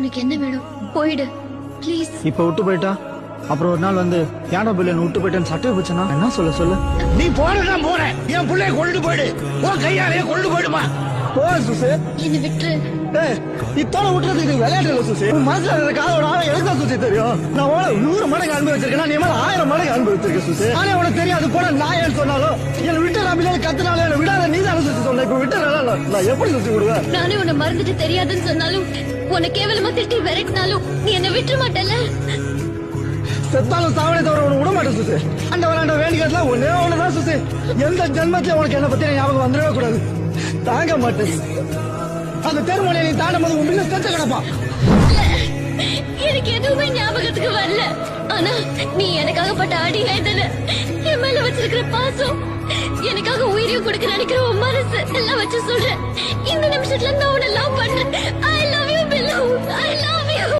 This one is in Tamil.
உனக்கு என்ன வேணும் போயிடு ப்ளீஸ். இப்ப விட்டு போயிட்டா அப்புறம் ஒரு நாள் வந்து ஏன்டா பிள்ளை விட்டு போயிட்டேன்னு சட்டை வச்சனா என்ன சொல்லு. நீ போறதா போற, என் பிள்ளைய கொண்டு போயிடு, உன் கையாலேயே கொண்டு போயிடுமா. போ சுசு. என்ன விட்டுரு. இத்தோட விட்டுறதுக்கு விளையாட்டு இல்ல சுசி. உன் மனசுல இருக்க காதோட ஆழம் எனக்கு தான் சுசி தெரியும். நான் உன 100 மடங்கு அனுபவிச்சிருக்கேன், நீ மேல 1000 மடங்கு அனுபவிச்சிருக்கேன் சுசி. ஆனா உனக்கு தெரியாது போல நான் ஏன்னு சொன்னாலும் என்னை விட்டு நம்பினால கத்துனாலும் என்ன விடாத நீ தான் சுசி சொன்ன. இப்ப விட்டு நான் எப்படி சுசி விடுவேன்? நானே உன்னை மறந்துட்டு தெரியாதுன்னு சொன்னாலும் உன்னை கேவலமா திட்டி விரட்டினாலும் நீ என்ன விட்டுற மாட்டல. செத்தாலும் சாவனே தவிர உன விட மாட்டேன் சுசி. அந்த விளையாண்ட வேண்டிக்கிறதுல ஒன்னே ஒண்ணுதான் சுசி. எந்த ஜென்மத்திலும் உனக்கு என்ன பத்தி ஞாபகம் வந்துடவே கூடாது. தாங்க மாட்டேன். அந்த தெருமலையை நீ தாண்டும் போது உன் பிள்ளை செத்து கிடப்பான். எனக்கு எதுவுமே ஞாபகத்துக்கு வரல. ஆனா நீ எனக்காகப்பட்ட அடி வேதனை, என் மேல வச்சிருக்கிற பாசம், எனக்காக உயிரையும் கொடுக்க நினைக்கிற உன் மனசு எல்லாம் வச்சு சொல்றேன். இந்த நிமிஷத்துல நான் உன்னை லவ் பண்றேன். I love you.